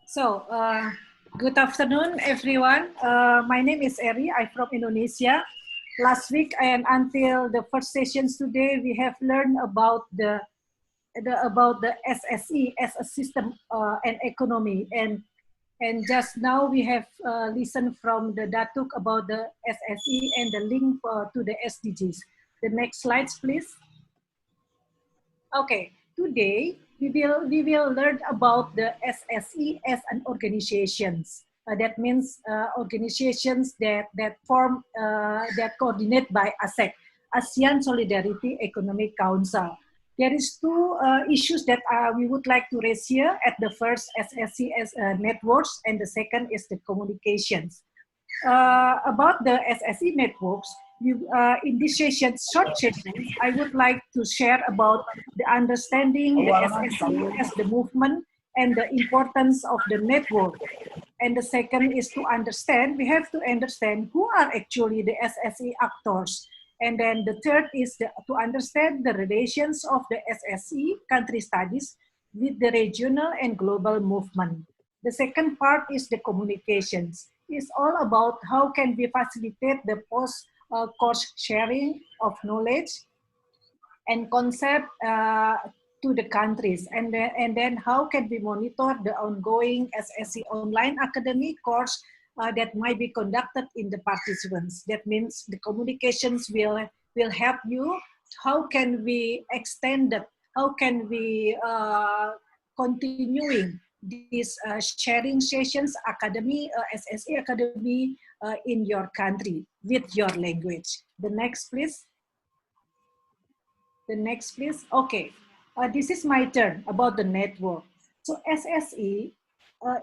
So, good afternoon, everyone. My name is Eri. I'm from Indonesia. Last week and until the first sessions today, we have learned about the SSE as a system and economy, and just now we have listened from the Datuk about the SSE and the link to the SDGs. The next slides, please. Okay, today we will learn about the SSE as an organizations. That means organizations that form that coordinate by ASEC, ASEAN Solidarity Economic Council. There is two issues that we would like to raise here. At the first, SSE as networks, and the second is the communications. About the SSE networks, in this session, short session, I would like to share about the understanding the SSE as the movement and the importance of the network. And the second is to understand, we have to understand who are actually the SSE actors. And then the third is to understand the relations of the SSE country studies with the regional and global movement. The second part is the communications. It's all about how can we facilitate the post-course sharing of knowledge and concept to the countries, and then how can we monitor the ongoing SSE online academic course that might be conducted in the participants. That means the communications will help you. How can we extend it? How can we continuing these sharing sessions, academy, SSE academy in your country with your language. The next, please. The next, please. Okay, this is my turn about the network. So SSE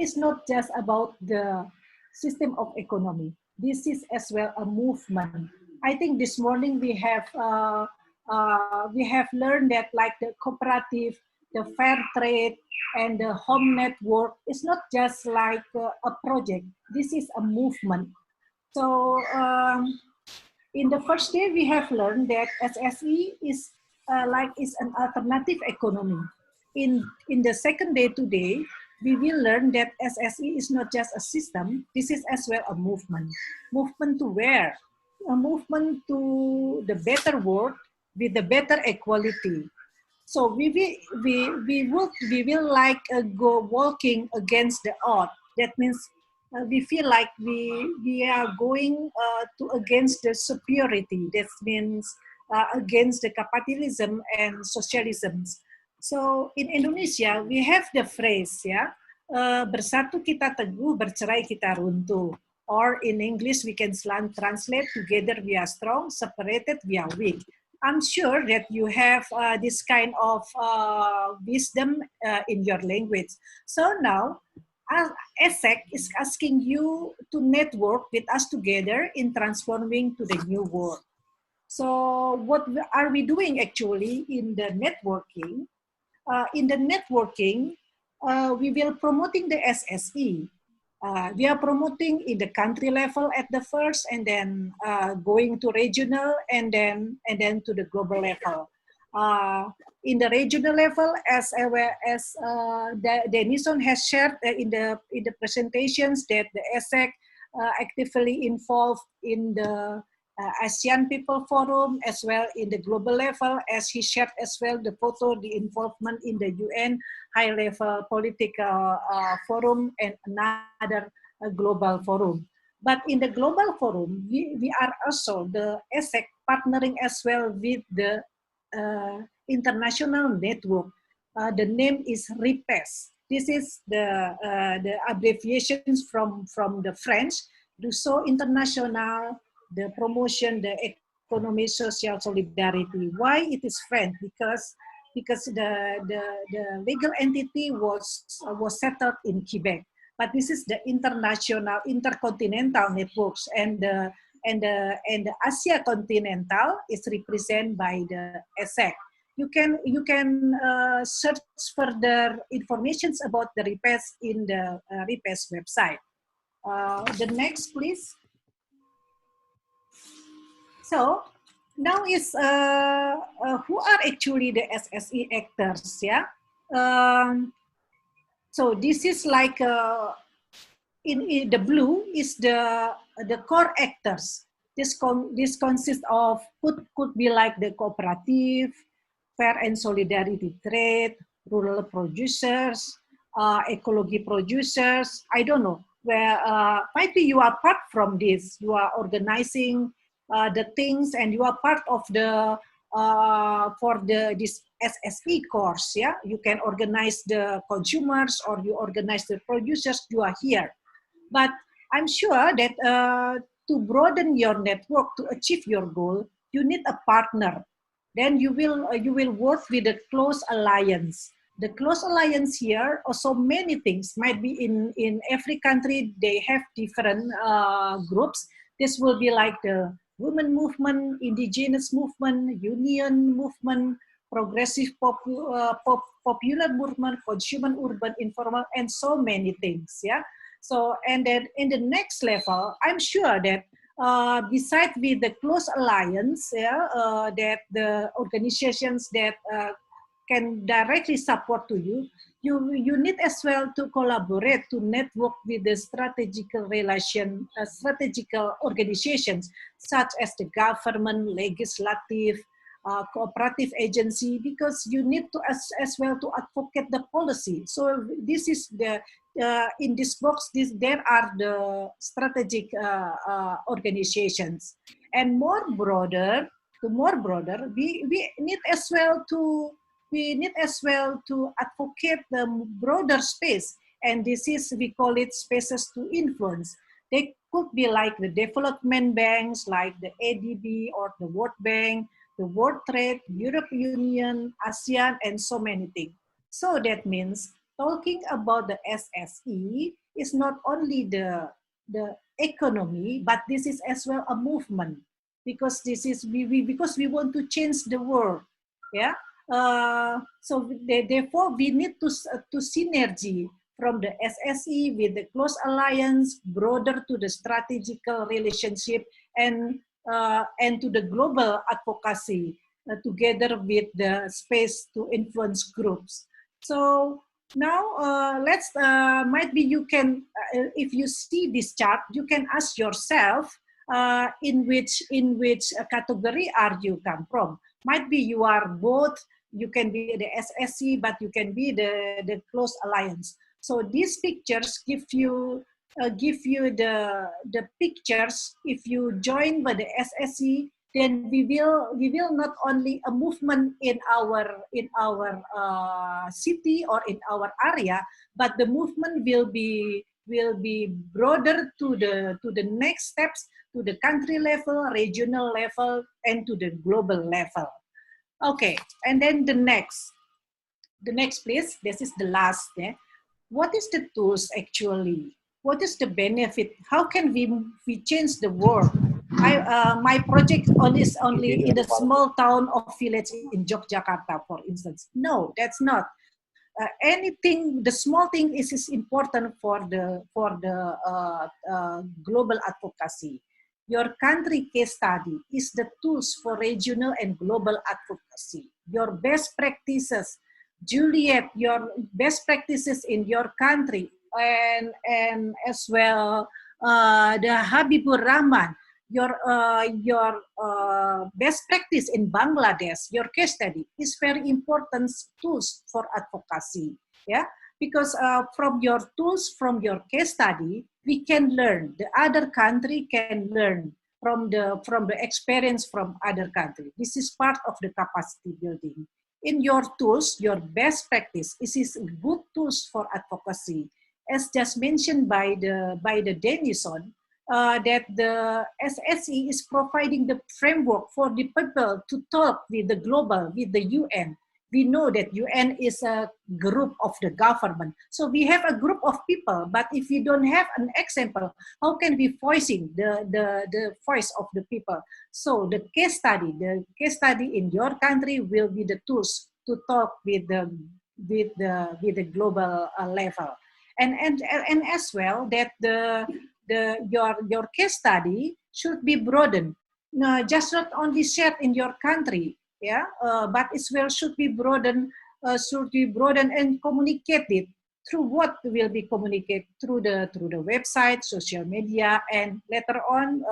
is not just about the system of economy. This is as well a movement. I think this morning we have learned that like the cooperative, the fair trade, and the home network is not just like a project. This is a movement. So in the first day, we have learned that SSE is is an alternative economy. In the second day today, we will learn that SSE is not just a system. This is as well a movement. Movement to where? A movement to the better world with the better equality. So we will like go walking against the odds. That means we feel like we are going to against the superiority. That means against the capitalism and socialism. So in Indonesia we have the phrase bersatu kita teguh, bercerai kita runtuh. Or in English we can translate, together we are strong, separated we are weak. I'm sure that you have this kind of wisdom in your language. So now, ASEC is asking you to network with us together in transforming to the new world. So what are we doing actually in the networking? In the networking, we will promoting the SSE. We are promoting in the country level at the first, and then going to regional, and then to the global level. In the regional level, as Denison has shared in the presentations, that the ASEC actively involved in the ASEAN People Forum, as well in the global level, as he shared as well the photo, the involvement in the UN high-level political forum and another global forum. But in the global forum, we are also the ASEC partnering as well with the international network. The name is RIPES. This is the abbreviations from the French, Réseau International de Promotion de Economie Social Solidarity. Why it is French? Because the legal entity was settled in Quebec, but this is the international intercontinental networks, and the Asia continental is represented by the ASEC. You can search further informations about the RIPES in the RIPES website. The next, please. So now is who are actually the SSE actors? Yeah, So this is like in the blue is the core actors. This consists of could be like the cooperative, fair and solidarity trade, rural producers, ecology producers. I don't know where maybe you are part from this. You are organizing the things, and you are part of the for the this SSE course. Yeah, you can organize the consumers or you organize the producers. You are here, but I'm sure that to broaden your network to achieve your goal, you need a partner. Then you will work with a close alliance. The close alliance here, also many things might be in every country. They have different groups. This will be like the women movement, indigenous movement, union movement, progressive popular movement, consumer urban, informal, and so many things. Yeah. So, and then in the next level, I'm sure that besides with the close alliance, yeah, that the organizations that can directly support to you, you need as well to collaborate, to network with the strategical organizations, such as the government, legislative, cooperative agency, because you need to as well to advocate the policy. So this is the in this box, there are the strategic organizations, and more broader, we need as well to advocate the broader space, and this is, we call it spaces to influence. They could be like the development banks, like the ADB or the World Bank, the World Trade, European Union, ASEAN, and so many things. So that means talking about the SSE is not only the economy, but this is as well a movement, because this is because we want to change the world. Yeah. So therefore we need to synergy from the SSE with the close alliance, broader to the strategical relationship, and to the global advocacy, together with the space to influence groups. So now let's might be you can if you see this chart, you can ask yourself in which category are you come from. Might be you are both. You can be the SSE, but you can be the close alliance. So these pictures give you the pictures. If you join by the SSE, then we will not only a movement in our city or in our area, but the movement will be broader to the next steps, to the country level, regional level, and to the global level. Okay, and then the next please. This is the last. Yeah? What is the tools actually? What is the benefit? How can we change the world? My project is only in a small town or village in Yogyakarta, for instance. No, that's not. Anything, the small thing is important for the global advocacy. Your country case study is the tools for regional and global advocacy. Your best practices, Juliet, your best practices in your country, and as well the Habibur Rahman, your best practice in Bangladesh, your case study is very important tools for advocacy. Yeah, because from your tools, from your case study, we can learn. The other country can learn from the experience from other country. This is part of the capacity building. In your tools, your best practice is good tools for advocacy. As just mentioned by the Denison, that the SSE is providing the framework for the people to talk with the global, with the UN. We know that UN is a group of the government. So we have a group of people, but if we don't have an example, how can we voicing the voice of the people? So the case study in your country will be the tools to talk with the global level. And as well that your case study should be broadened. No, just not only shared in your country, yeah, but it should be broadened and communicated through what will be communicated through the website, social media, and later on,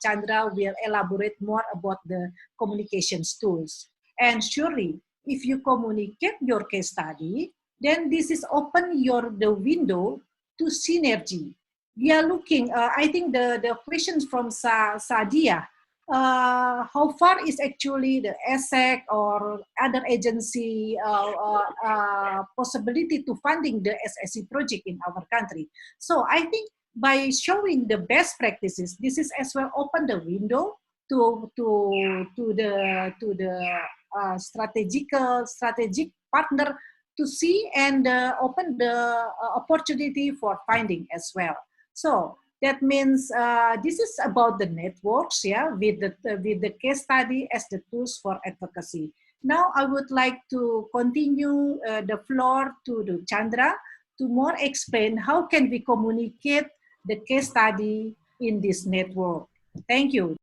Chandra will elaborate more about the communications tools. And surely, if you communicate your case study, then this is open the window to synergy. We are looking. I think the questions from Sadia. How far is actually the ESSEC or other agency possibility to funding the SSC project in our country? So I think by showing the best practices, this is as well open the window to the strategic partner to see and open the opportunity for finding as well. So that means this is about the networks, yeah, with the case study as the tools for advocacy. Now I would like to continue the floor to the Chandra to more explain how can we communicate the case study in this network. Thank you.